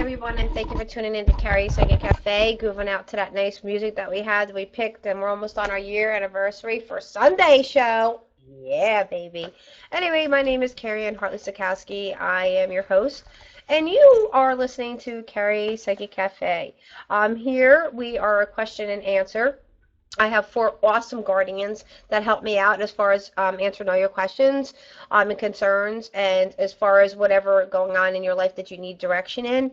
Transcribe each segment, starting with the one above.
everyone, and thank you for tuning in to Carrie's Psychic Cafe, grooving out to that nice music that we had, that we picked, and we're almost on our year anniversary for Sunday show. Yeah, baby. Anyway, my name is Carrie-Anne Hartley. I am your host, and you are listening to Carrie's Psychic Cafe. Here we are a question and answer. I have 4 awesome guardians that help me out as far as answering all your questions and concerns, and as far as whatever going on in your life that you need direction in.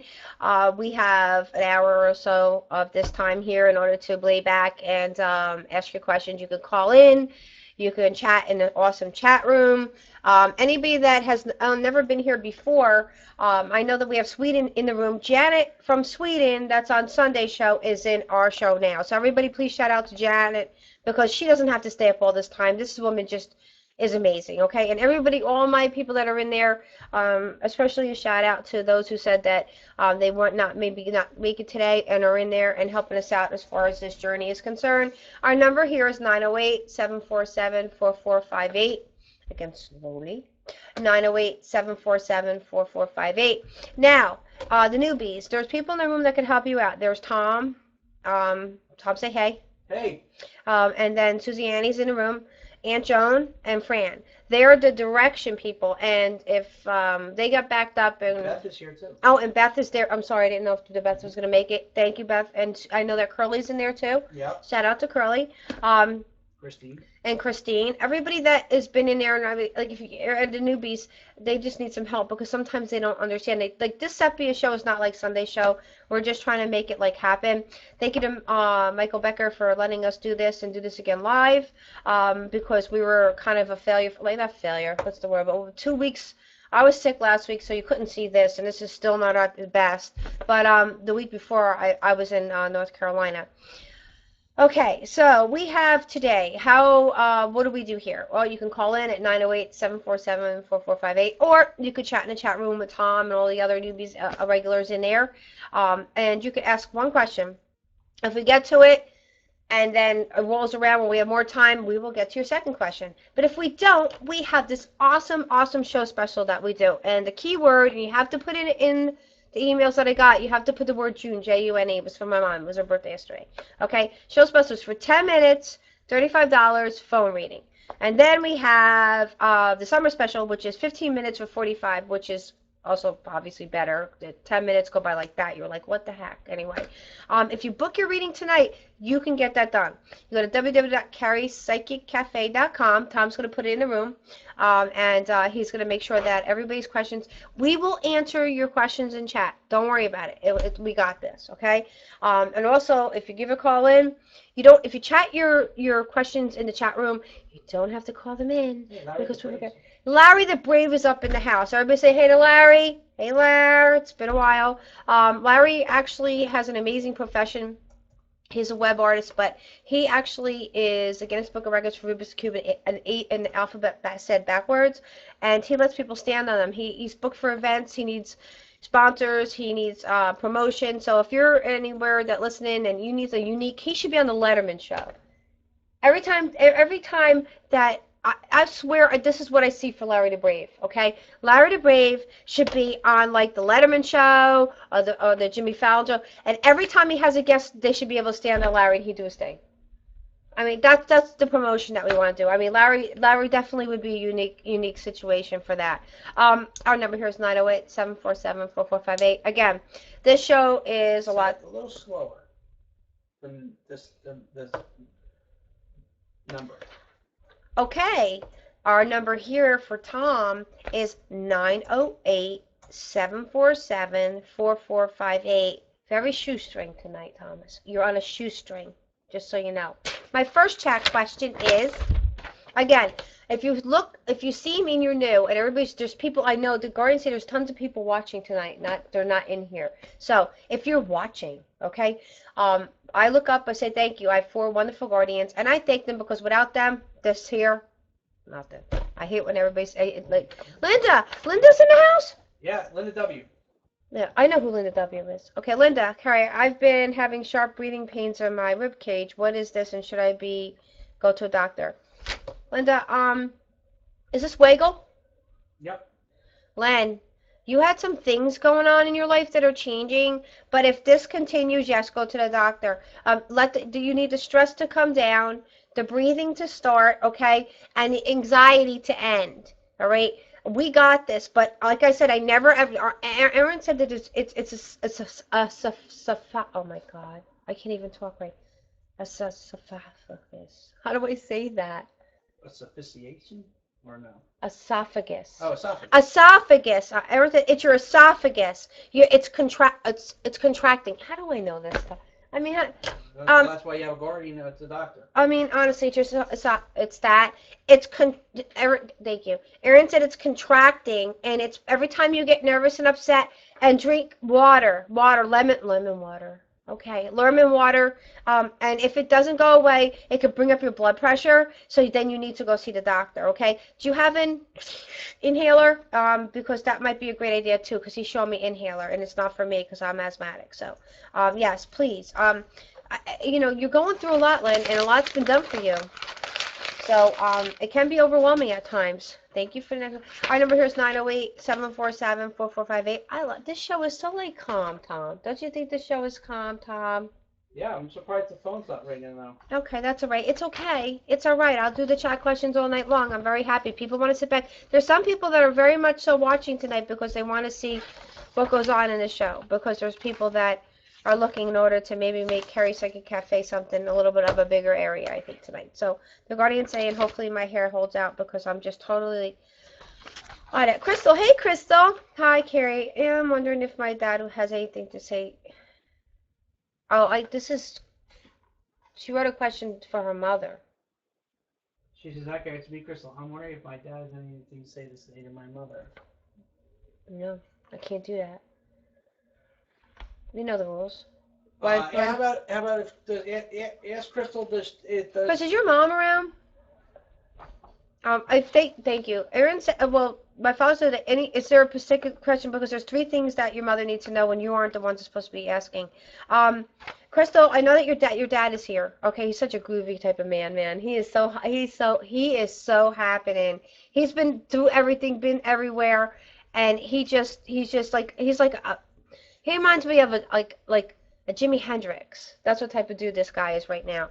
We have an hour or so of this time here in order to lay back and ask your questions. You can call in. You can chat in an awesome chat room. Anybody that has never been here before, I know that we have Sweden in the room. Janet from Sweden, that's on Sunday show, is in our show now. So everybody please shout out to Janet, because she doesn't have to stay up all this time. This woman just is amazing, okay? And everybody, all my people that are in there, especially a shout out to those who said that they weren't maybe not make it today and are in there and helping us out as far as this journey is concerned. Our number here is 908-747-4458. Again, slowly. 908-747-4458. Now, the newbies, there's people in the room that can help you out. There's Tom. Tom, say hey. Hey. And then Susie Annie's in the room. Aunt Joan and Fran. They are the direction people, and if they got backed up and Beth is here too. Oh, and Beth is there. I'm sorry, I didn't know if the Beth was gonna make it. Thank you, Beth, and I know that Curly's in there too. Yep. Shout out to Curly. Christine. And Christine, everybody that has been in there, and like if you're the newbies, they just need some help because sometimes they don't understand. Like this Sepia show is not like Sunday show. We're just trying to make it like happen. Thank you to Michael Becker for letting us do this and do this again live, because we were kind of a failure, like not failure, what's the word, but over 2 weeks. I was sick last week, so you couldn't see this, and this is still not at the best. But the week before, I was in North Carolina. Okay, so we have today, what do we do here? Well, you can call in at 908-747-4458, or you could chat in the chat room with Tom and all the other newbies, regulars in there, and you could ask one question. If we get to it, and then it rolls around when we have more time, we will get to your second question. But if we don't, we have this awesome, awesome show special that we do, and the key word, and you have to put it in the emails that I got, you have to put the word June, J-U-N-E. It was for my mom. It was her birthday yesterday. Okay? Show specials for 10 minutes, $35, phone reading. And then we have the summer special, which is 15 minutes for $45, which is also obviously better. The 10 minutes go by like that. You're like, what the heck? Anyway, if you book your reading tonight, you can get that done. You go to www.carriepsychiccafe.com. Tom's going to put it in the room, and he's going to make sure that everybody's questions, we will answer your questions in chat. Don't worry about it. We got this, okay? And also, if you give a call in, if you chat your questions in the chat room, you don't have to call them in. Yeah, because we're okay. Larry the Brave is up in the house. Everybody say hey to Larry. Hey, Larry. It's been a while. Larry actually has an amazing profession. He's a web artist, but he actually is a Guinness Book of Records for Rubik's Cube, an 8 in the alphabet said backwards, and he lets people stand on them. He's booked for events. He needs sponsors. He needs promotion. So if you're anywhere that listening and you need a unique, he should be on the Letterman show. Every time that I swear this is what I see for Larry the Brave, okay? Larry the Brave should be on like the Letterman show or the Jimmy Fallon show, and every time he has a guest, they should be able to stand on Larry and he do his thing. I mean, that's the promotion that we want to do. I mean, Larry definitely would be a unique situation for that. Our number here is 908-747-4458. Again, this show is a little slower than this number. Okay, our number here for Tom is 908-747-4458. Very shoestring tonight, Thomas. You're on a shoestring, just so you know. My first chat question is, again, if you see me and you're new, and there's people I know, the Guardians say there's tons of people watching tonight. They're not in here. So if you're watching, okay, I look up, I say thank you. I have 4 wonderful Guardians, and I thank them because without them, this here, nothing. I hate when everybody's like, Linda's in the house? Yeah, Linda W. Yeah, I know who Linda W. is. Okay, Linda, Carrie, I've been having sharp breathing pains in my rib cage. What is this, and should I go to a doctor? Linda, is this Waggle? Yep. Len, You had some things going on in your life that are changing, but if this continues, yes, go to the doctor. Do you need the stress to come down, the breathing to start, okay, and the anxiety to end. All right, we got this. But like I said, I never ever. Aaron said that oh my God, I can't even talk right. Esophagus. How do I say that? Asphyxiation or no? Esophagus. Oh, esophagus. Esophagus. Everything. It's your esophagus. It's contracting. How do I know this stuff? I mean, That's why you have a guardian at the doctor. I mean, honestly, it's that. Thank you. Aaron said it's contracting, and it's every time you get nervous and upset, and drink water, lemon water. Okay, lemon water. And if it doesn't go away, it could bring up your blood pressure. So then you need to go see the doctor. Okay. Do you have an inhaler? Because that might be a great idea too. Because he showed me inhaler, and it's not for me because I'm asthmatic. So, yes, please. You're going through a lot, Lynn, and a lot's been done for you. So, it can be overwhelming at times. Thank you for the next. Our number here is 908-747-4458. I love this show is so like calm, Tom. Don't you think this show is calm, Tom? Yeah, I'm surprised the phone's not ringing though. Okay, that's all right. It's okay. It's all right. I'll do the chat questions all night long. I'm very happy. People want to sit back. There's some people that are very much so watching tonight because they want to see what goes on in the show. Because there's people that are looking in order to maybe make Carrie Psychic Cafe something a little bit of a bigger area, I think, tonight. So the Guardian's saying hopefully my hair holds out because I'm just totally on it. Crystal, hey Crystal. Hi Carrie. I'm wondering if my dad has anything to say. Oh, she wrote a question for her mother. She says, "Hi, Carrie, it's me, Crystal. I'm wondering if my dad has anything to say to my mother." No, I can't do that. You know the rules. How about if ask Crystal does. Chris, is your mom around? Thank you. Aaron said, well, my father said that is there a particular question? Because there's 3 things that your mother needs to know and you aren't the ones that's supposed to be asking. Crystal, I know that your dad is here. Okay, he's such a groovy type of man. He is so happening. He's been through everything, been everywhere, and he reminds me of a Jimi Hendrix. That's what type of dude this guy is right now.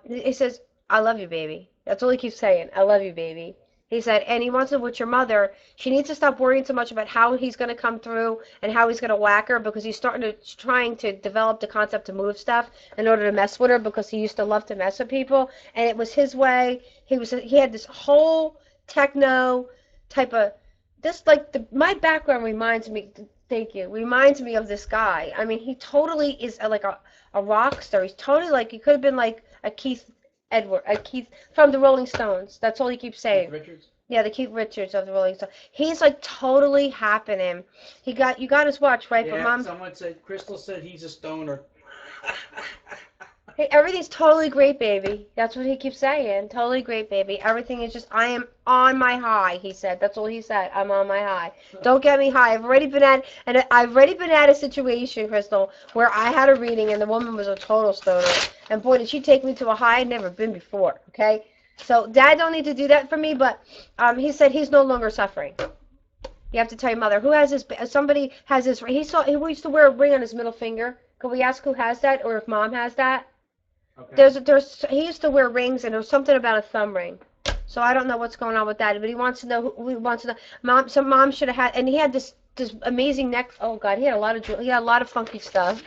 He says, "I love you, baby." That's all he keeps saying. "I love you, baby." He said, and he wants to with your mother. She needs to stop worrying so much about how he's going to come through and how he's going to whack her because he's trying to develop the concept to move stuff in order to mess with her because he used to love to mess with people. And it was his way. He had this whole techno type of, my background reminds me, thank you, reminds me of this guy. I mean, he totally is like a rock star. He's totally he could have been like a Keith from the Rolling Stones. That's all he keeps saying. Keith Richards? Yeah, the Keith Richards of the Rolling Stones. He's totally happening. You got his watch, right? Yeah, but Mom, someone said, Crystal said he's a stoner. hey, everything's totally great, baby. That's what he keeps saying. Totally great, baby. Everything is just, I am on my high, he said. That's all he said. I'm on my high. Don't get me high. I've already been at a situation, Crystal, where I had a reading and the woman was a total stoner. And boy, did she take me to a high I'd never been before, okay? So Dad don't need to do that for me, but he said he's no longer suffering. You have to tell your mother. Somebody has this, he used to wear a ring on his middle finger. Can we ask who has that or if Mom has that? Okay. He used to wear rings and there was something about a thumb ring. So I don't know what's going on with that, but he wants to know Mom should have had, and he had this amazing neck. Oh God, he had a lot of funky stuff.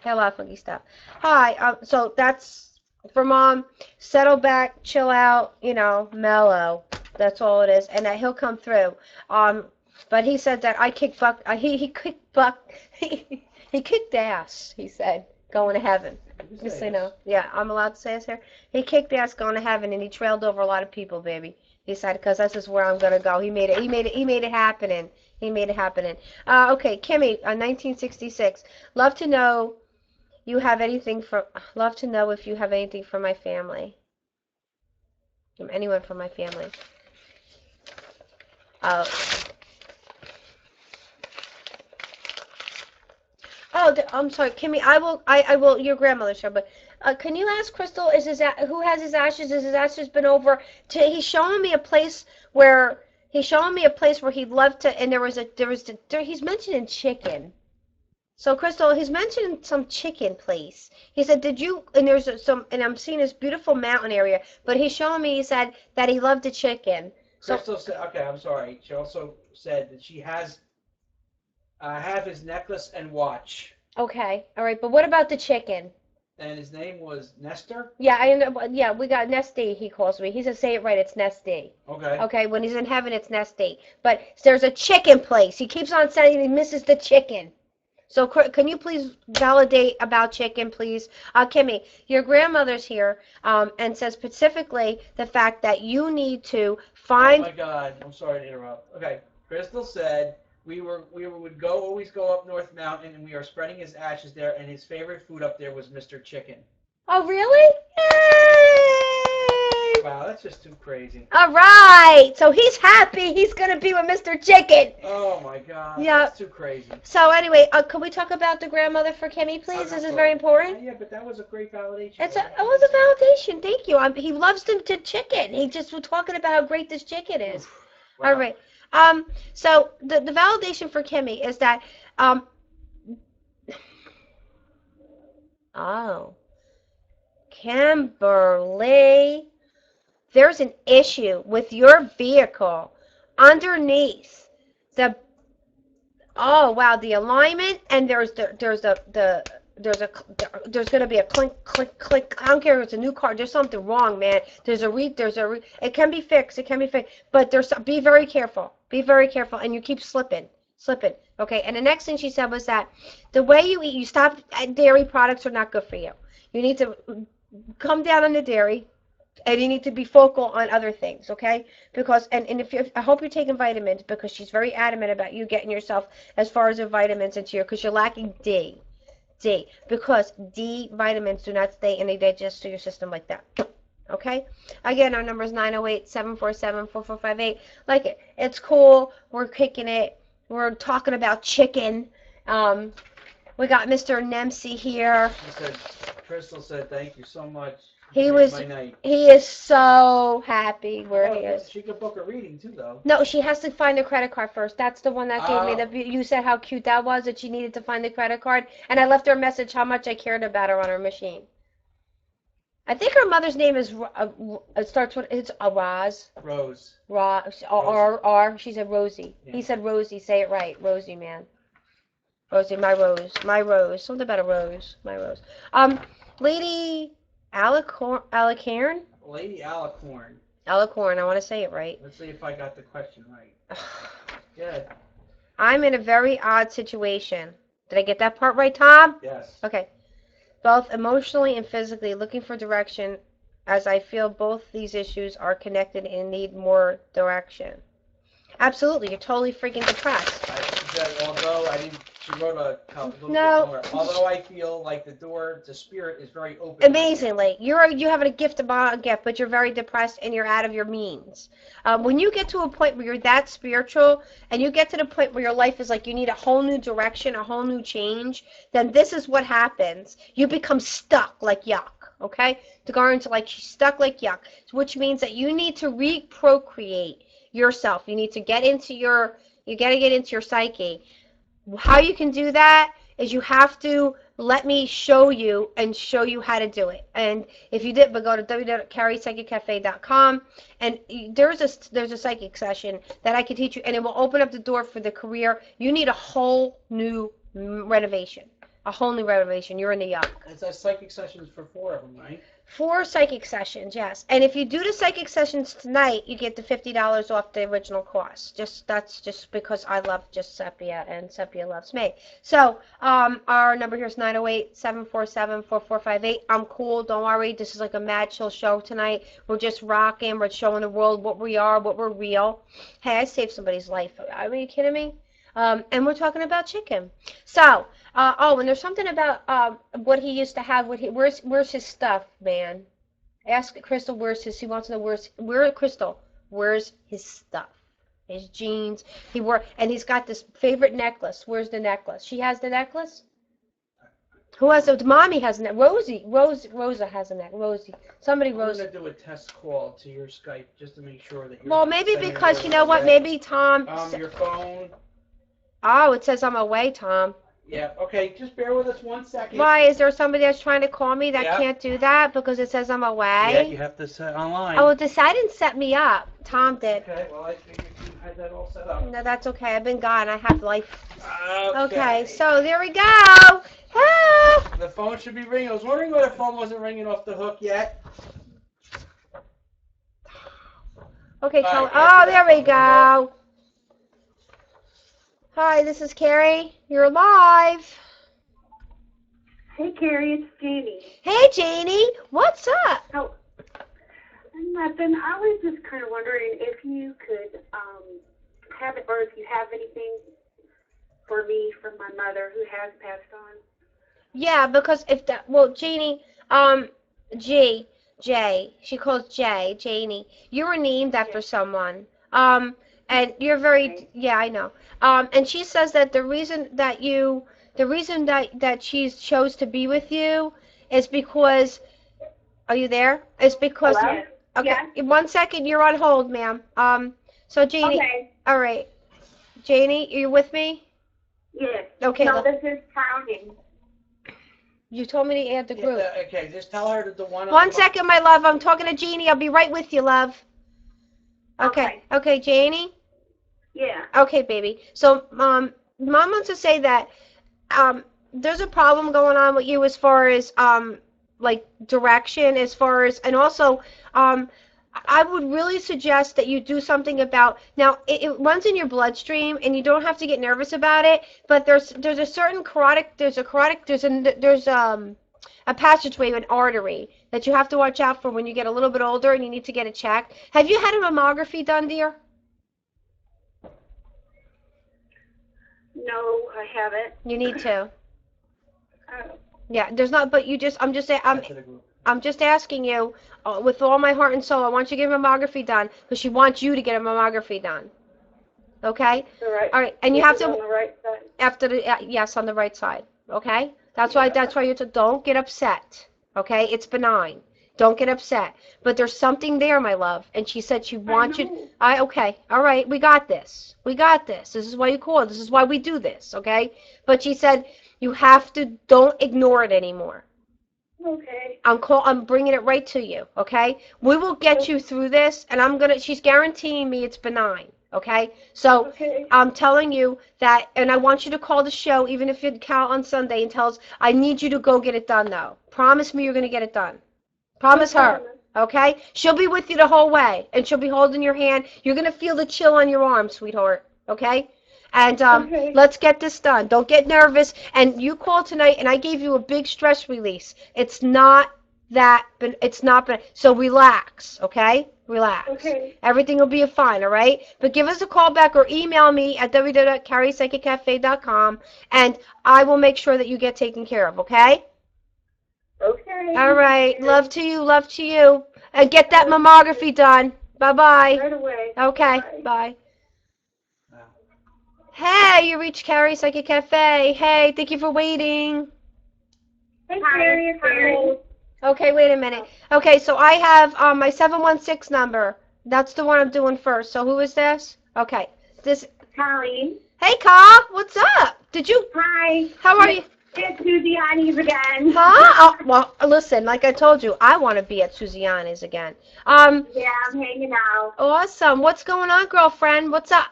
Hi, so that's for Mom. Settle back, chill out, mellow. That's all it is, and that he'll come through. But he said that I kicked butt. He kicked ass. He said, going to heaven. Just so you know. Yeah, I'm allowed to say this here. He kicked ass going to heaven, and he trailed over a lot of people, baby. He said, because this is where I'm gonna go. He made it happening. Okay, Kimmy, 1966. Love to know if you have anything for my family. From anyone from my family. I'm sorry, Kimmy. I will. Your grandmother's here, but can you ask Crystal? Who has his ashes? Has his ashes been over? He's showing me a place where He's showing me a place where he'd love to, and he's mentioning chicken. So Crystal, he's mentioning some chicken place. He said, "Did you?" And and I'm seeing this beautiful mountain area. But he's showing me. He said that he loved the chicken. So Crystal said, okay, I'm sorry. She also said that she has have his necklace and watch, okay, all right. But what about the chicken? and his name was Nestor. Yeah, I know. Yeah, we got Nesty. He calls me. He said, "Say it right. It's Nesty." Okay. Okay, when he's in heaven, it's Nesty. But there's a chicken place. He keeps on saying he misses the chicken. So can you please validate about chicken, please? Kimmy, your grandmother's here and says specifically the fact that you need to Oh find. my God, I'm sorry to interrupt. Okay, Crystal said we would always go up North Mountain, and we are spreading his ashes there, and his favorite food up there was Mr. Chicken. Oh, really? Yay! Wow, that's just too crazy. All right. So he's happy. He's going to be with Mr. Chicken. Oh my God, Yeah. that's too crazy. So anyway, can we talk about the grandmother for Kimmy, please? This is very important. Yeah, but that was a great validation. It was a validation. Thank you. He loves the chicken. He just was talking about how great this chicken is. Wow. All right. So the validation for Kimmy is that Kimberly, there's an issue with your vehicle underneath the the alignment, and there's going to be a clink clink clink. I don't care if it's a new car. There's something wrong, man. It can be fixed. It can be fixed, but be very careful. Be very careful, and you keep slipping. Okay. And the next thing she said was that the way you stop dairy products are not good for you. You need to come down on the dairy, and you need to be focal on other things, okay? Because and I hope you're taking vitamins, because she's very adamant about you getting yourself as far as the vitamins into because you're lacking D, because D vitamins do not stay in the digestive system like that. Okay? Again, our number is 908-747-4458. Like it. It's cool. We're kicking it. We're talking about chicken. We got Mr. Nemsi here. Crystal said, "Thank you so much." He is so happy where he is. She could book a reading too, though. No, she has to find the credit card first. That's the one that gave me you said how cute that was, that she needed to find the credit card, and I left her a message how much I cared about her on her machine. I think her mother's name is it starts with it's Roz. Rose. R. She said Rosie. Yeah. He said Rosie. Say it right, Rosie, man. Rosie, my rose. Something about a rose. My rose. Lady Alicorn? Lady Alicorn. Alicorn, I want to say it right. Let's see if I got the question right. Good. I'm in a very odd situation. Did I get that part right, Tom? Yes. Okay. Both emotionally and physically, looking for direction, as I feel both these issues are connected and need more direction. Absolutely, you're totally freaking depressed. She wrote a little bit more. Although I feel like the door to spirit is very open. Amazingly, you have a gift about a gift, but you're very depressed and you're out of your means. When you get to a point where you're that spiritual, and you get to the point where your life is like you need a whole new direction, a whole new change, then this is what happens. You become stuck like yuck. Okay, to go into she's stuck like yuck, which means that you need to reprocreate yourself. You need to get into your psyche. How you can do that is you have to let me show you how to do it. And if you did, but go to www.carriepsychiccafe.com, and there's a psychic session that I can teach you, and it will open up the door for the career. You need a whole new renovation. You're in the yuck. It's a psychic sessions for 4 of them, right? 4 psychic sessions, yes. And if you do the psychic sessions tonight, you get the $50 off the original cost. That's just because I love just Sepia, and Sepia loves me. So, our number here is 908-747-4458. I'm cool, don't worry. This is like a mad chill show tonight. We're just rocking. We're showing the world what we are, what we're real. Hey, I saved somebody's life. Are you kidding me? And we're talking about chicken. So, and there's something about what he used to have. Where's his stuff, man? Ask Crystal he wants to know Crystal, where's his stuff? His jeans. And he's got this favorite necklace. Where's the necklace? She has the necklace? Who has a mommy has a neck? Rosa has a neck. Somebody I'm Rosa. gonna do a test call to your Skype just to make sure that you're Well, not maybe sending because it you over know what? away. Maybe Tom. Your phone. Oh, it says I'm away, Tom. Yeah. Okay. Just bear with us 1 second. Why? Is there somebody that's trying to call me that Yeah. can't do that because it says I'm away? Yeah, you have to set online. Oh, I didn't set me up. Tom did. Okay. Well, I figured you had that all set up. No, that's okay. I've been gone. I have life. Okay. Okay, so there we go. Ah! The phone should be ringing. I was wondering why the phone wasn't ringing off the hook yet. Okay, All right, oh, there we answer that phone. go. Hi, this is Carrie. You're live. Hey, Carrie, it's Jamie. Hey, Janie. What's up? Oh, nothing. I was just kind of wondering if you could have it, or if you have anything for me from my mother who has passed on. Yeah, because if that, well, Janie, Jay, she calls Janie. You were named after someone. And you're very, yeah, I know. And she says that the reason that she chose to be with you is because, are you there? Is because, Hello? okay, Yeah. 1 second, you're on hold, ma'am. So Janie, Okay. all right, Janie, are you with me? Yes. Okay. No, this is pounding. You told me to add the group. Yeah, okay, just tell her that the one. 1 second, my love. I'm talking to Jeannie. I'll be right with you, love. Okay. Okay, Janie? Yeah. Okay, baby. So, Mom wants to say that there's a problem going on with you as far as like direction, as far as, and also I would really suggest that you do something about, now it runs in your bloodstream and you don't have to get nervous about it, but there's a certain there's a passageway, an artery that you have to watch out for when you get a little bit older and you need to get it checked. Have you had a mammography done, dear? No, I haven't. You need to. Oh. Yeah, there's not, but you just, I'm just asking you, with all my heart and soul, I want you to get a mammography done, because she wants you to get a mammography done. Okay? All right, and you have to, on the right side. after the, yes, on the right side. Okay? That's why you don't get upset. Okay? It's benign. Don't get upset. But there's something there, my love, and she said she wants you, okay, all right, we got this. This is why you call. This is why we do this, okay? But she said, you have to, don't ignore it anymore. Okay. I'm bringing it right to you, okay? We will get you through this, and she's guaranteeing me it's benign, okay? So, I'm telling you that, and I want you to call the show, even if you call on Sunday, and tell us, I need you to go get it done, though. Promise me you're going to get it done. Promise her, okay? She'll be with you the whole way, and she'll be holding your hand. You're going to feel the chill on your arm, sweetheart, okay? And let's get this done. Don't get nervous. And you called tonight, and I gave you a big stress release. It's not that, but it's not. So relax, okay? Relax. Okay. Everything will be fine, all right? But give us a call back or email me at www.carriepsychiccafe.com, and I will make sure that you get taken care of, okay? Okay. All right. Love to you. And get that mammography done. Bye-bye. Right away. Okay. Bye. Hey, you reached Carrie Psychic Cafe. Hey, thank you for waiting. Hey, Carrie, it's Carrie. Okay, wait a minute. Okay, so I have my 716 number. That's the one I'm doing first. So who is this? Okay. This. Colleen. Hey, Ka. What's up? Did you? Hi. How are you? It's Suziani's again. Huh? Oh, well, listen, like I told you, I want to be at Suziani's again. Yeah, I'm hanging out. Awesome. What's going on, girlfriend? What's up?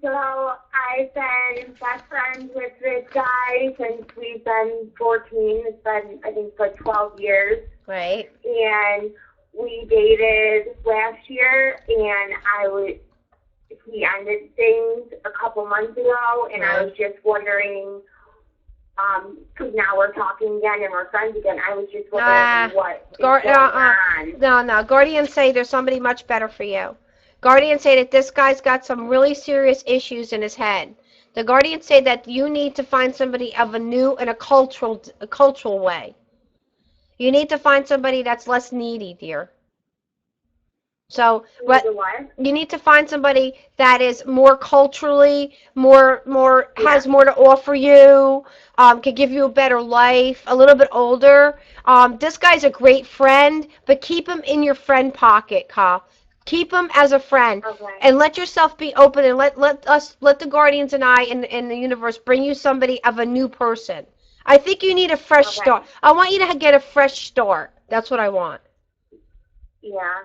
So I've been best friends with this guy since we've been 14. It's been, I think, like 12 years. Right. And we dated last year, and he ended things a couple months ago, and I was just wondering, because now we're talking again and we're friends again, I was just wondering what is going on. No. Guardians say there's somebody much better for you. Guardians say that this guy's got some really serious issues in his head. The Guardians say that you need to find somebody of a new and a cultural way. You need to find somebody that's less needy, dear. So What? you need to find somebody that is more culturally, has more to offer you, can give you a better life, a little bit older. This guy's a great friend, but keep him in your friend pocket, Kyle. Keep him as a friend, Okay. and let yourself be open, and let the guardians and I in the universe bring you somebody of a new person. I think you need a fresh start. I want you to get a fresh start. That's what I want. Yeah.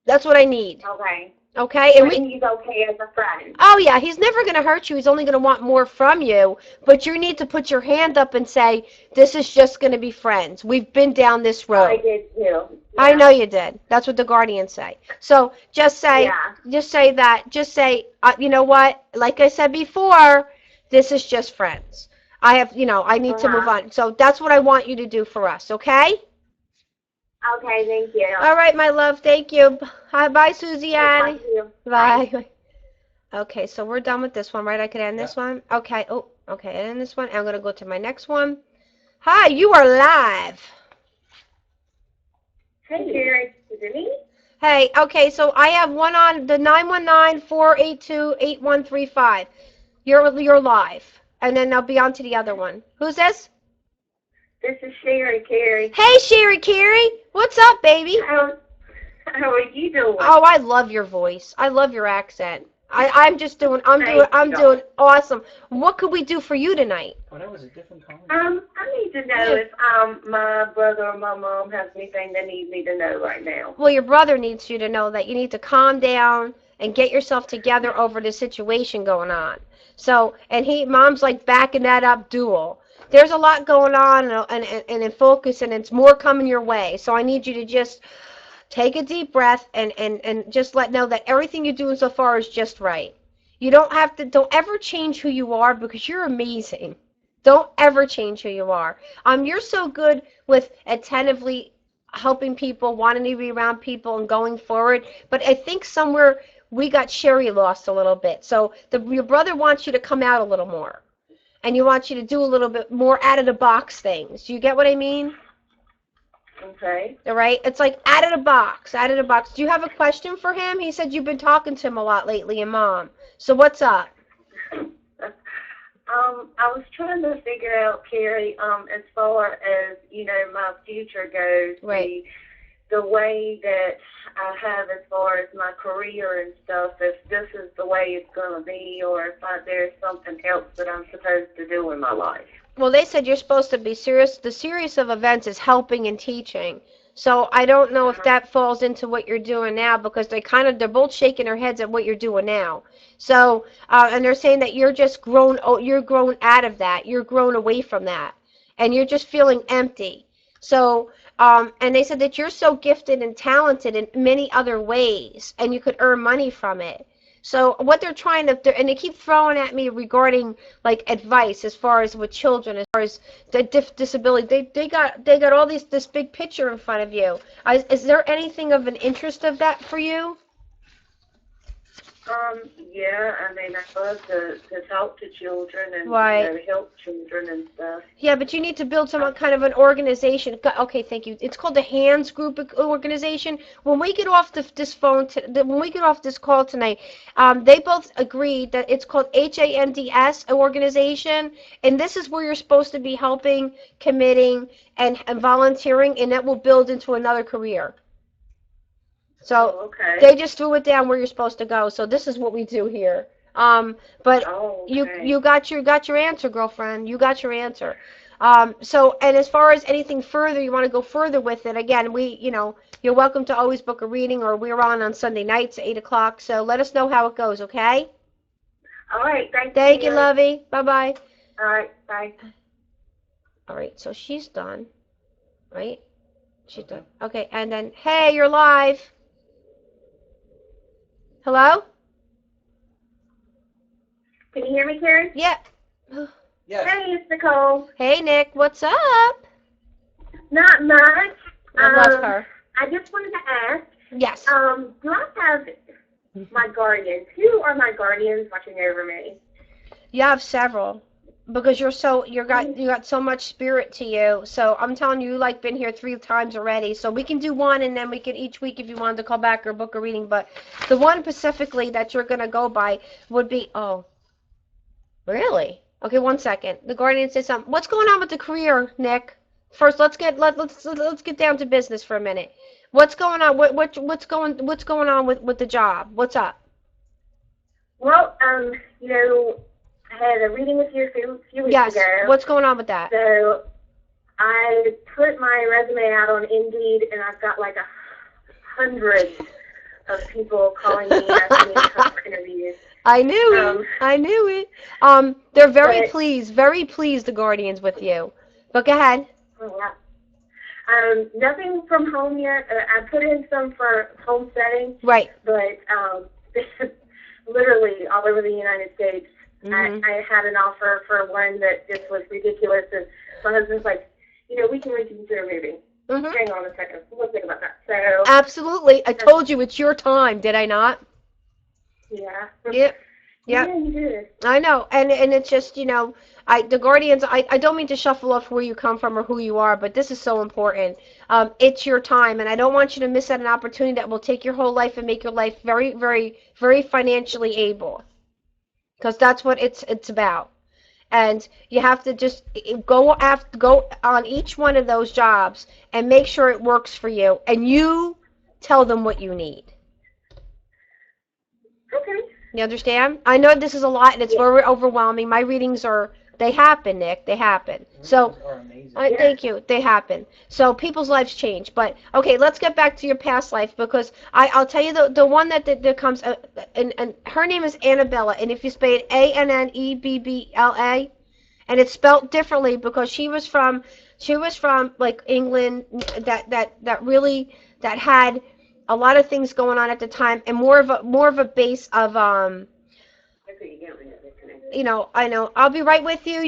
That's what I need. Okay. Okay? And he's okay as a friend. Oh yeah, he's never going to hurt you. He's only going to want more from you. But you need to put your hand up and say, this is just going to be friends. We've been down this road. I did too. Yeah. I know you did. That's what the guardians say. So just say, just say, you know what? Like I said before, this is just friends. I need to move on. So that's what I want you to do for us. Okay? Okay, thank you. All right, my love. Thank you. Bye, Susie Ann. Bye. Okay, so we're done with this one, right? I could end this one? Okay. Oh, okay. End this one. I'm going to go to my next one. Hi, you are live. Hey, Carrie. Is it me? Hey, okay, so I have one on the 919-482-8135. You're live. And then I'll be on to the other one. Who's this? This is Sherry Carrie. Hey, Sherry Carrie. What's up, baby? How are you doing? Oh, I love your voice. I love your accent. I'm doing awesome. What could we do for you tonight? Oh, that was a different comment. I need to know if my brother or my mom has anything they need me to know right now. Well, your brother needs you to know that you need to calm down and get yourself together over the situation going on. So, and mom's like backing that up dual. There's a lot going on and in focus, and it's more coming your way. So I need you to just take a deep breath and just know that everything you're doing so far is just right. You don't ever change who you are, because you're amazing. Don't ever change who you are. You're so good with attentively helping people, wanting to be around people and going forward. But I think somewhere we got Sherry lost a little bit. So your brother wants you to come out a little more. And you want you to do a little bit more out of the box things. Do you get what I mean? Okay. All right. It's like out of the box, out of the box. Do you have a question for him? He said you've been talking to him a lot lately, and Mom. So what's up? I was trying to figure out, Carrie, as far as, my future goes, right. The way that I have as far as my career and stuff, if this is the way it's going to be, or if there's something else that I'm supposed to do in my life. Well, they said you're supposed to be serious. The series of events is helping and teaching. So I don't know if that falls into what you're doing now, because they're both shaking their heads at what you're doing now. So, and they're saying that you're grown out of that. You're grown away from that. And you're just feeling empty. So, and they said that you're so gifted and talented in many other ways, and you could earn money from it. So what they're trying to do, and they keep throwing at me regarding like advice as far as with children, as far as the disability. They got all this big picture in front of you. Is there anything of an interest of that for you? Yeah, I mean, I love to talk to children and help children and stuff. Yeah, but you need to build some kind of an organization. Okay, thank you. It's called the Hands Group Organization. When we get off this call tonight, they both agreed that it's called HANDS organization, and this is where you're supposed to be helping, committing, and volunteering, and that will build into another career. So they just threw it down where you're supposed to go. So this is what we do here. But you got your answer, girlfriend. You got your answer. So, and as far as anything further, you want to go further with it, again, you're welcome to always book a reading, or we're on Sunday nights at 8 o'clock. So let us know how it goes, okay? All right. Thank you, lovey. Bye-bye. All right. Bye. All right. So she's done, right? She's done. Okay. And then, hey, you're live. Hello? Can you hear me, Karen? Yeah. Yes. Hey, it's Nicole. Hey, Nick. What's up? Not much. I love her. I just wanted to ask. Yes. Do I have my guardians? Who are my guardians watching over me? You have several. because you got so much spirit to you. So I'm telling you, like been here 3 times already. So we can do one, and then we can each week if you wanted to call back or book a reading. But the one specifically that you're gonna go by would be really? Okay, 1 second. The Guardian says something. What's going on with the career, Nick? First, let's get down to business for a minute. What's going on? What's going on with the job? What's up? Well, I had a reading with you a few weeks ago. Yes. What's going on with that? So I put my resume out on Indeed, and I've got like 100 of people calling me asking me to come for interviews. I knew it. They're very pleased, the Guardians with you. But go ahead. Oh, wow. Nothing from home yet. I put in some for home setting. Right. But literally all over the United States. Mm-hmm. I had an offer for one that just was ridiculous, and my husband's like, we can reconsider moving. Mm-hmm. Hang on a second. We'll think about that. So absolutely. I told you it's your time, did I not? Yeah. Yep. Yeah, you did. I know, and it's just the Guardians. I don't mean to shuffle off where you come from or who you are, but this is so important. It's your time, and I don't want you to miss out an opportunity that will take your whole life and make your life very, very, very financially able. Because that's what it's about. And you have to just go on each one of those jobs and make sure it works for you, and you tell them what you need. Okay. You understand? I know this is a lot, and it's very overwhelming. My readings they happen, Nick. They happen. So, thank you. They happen. So people's lives change. But okay, let's get back to your past life, because I'll tell you the one that comes, and her name is Annabella, and if you spell it Annebbla, and it's spelled differently because she was from like England, that had a lot of things going on at the time, and more of a base of I know. I'll be right with you.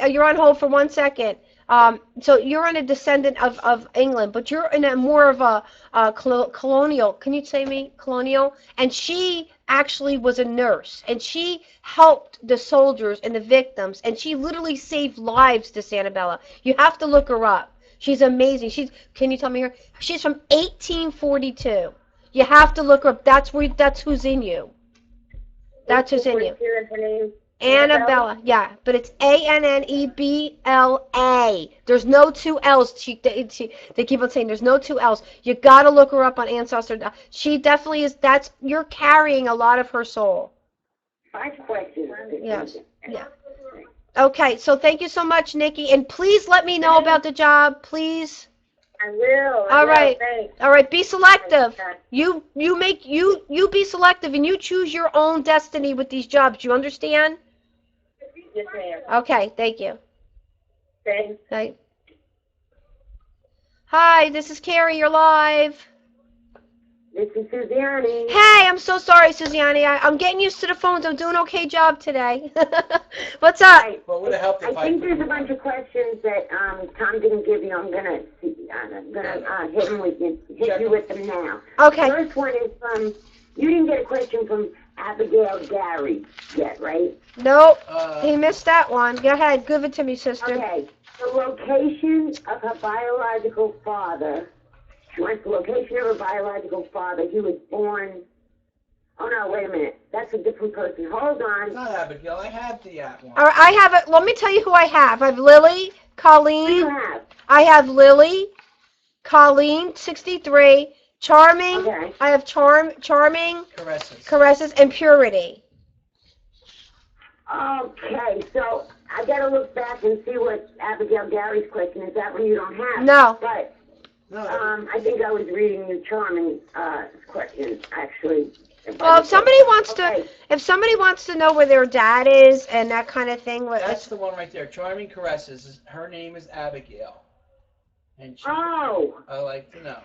You're on hold for 1 second. So you're a descendant of England, but you're in a more of a colonial. Can you say me colonial? And she actually was a nurse, and she helped the soldiers and the victims, and she literally saved lives. This Annabella, you have to look her up. She's amazing. Can you tell me her? She's from 1842. You have to look her up. That's who's in you. That's who's in you. Annabella, yeah, but it's Annebla. There's no 2 L's. They keep on saying there's no 2 L's. You gotta look her up on Ancestor. She definitely is. You're carrying a lot of her soul. 5 questions. Yes. Yeah. Okay, so thank you so much, Nikki, and please let me know about the job, please. I will. All right. Thanks. All right. Be selective. You be selective, and you choose your own destiny with these jobs. You understand? Yes, ma'am. Okay. Thank you. Thanks. Bye. Hi, this is Carrie. You're live. This is Suziani. Hey, I'm so sorry, Suziani. I'm getting used to the phones. I'm doing an okay job today. What's up? Well, would it help if I think there's a bunch of questions that Tom didn't give you. I'm gonna hit you with them now. Okay. The first one is from. You didn't get a question from Abigail Gary yet, right? Nope. He missed that one. Go ahead. Give it to me, sister. Okay. The location of her biological father. She wants the location of her biological father. He was born. Oh no! Wait a minute. That's a different person. Hold on. It's not Abigail. I have the one. All right, I have it. Let me tell you who I have. I have Lily, Colleen. What do you have? I have Lily, Colleen, 63, Charming. Okay. I have Charming, Caresses, and Purity. Okay, so I gotta look back and see what Abigail Gary's question is. That one you don't have. No. But No. I think I was reading the Charming question actually. Well, if somebody wants to know where their dad is and that kind of thing, That's the one right there. Charming Caresses. Her name is Abigail. And I like to know.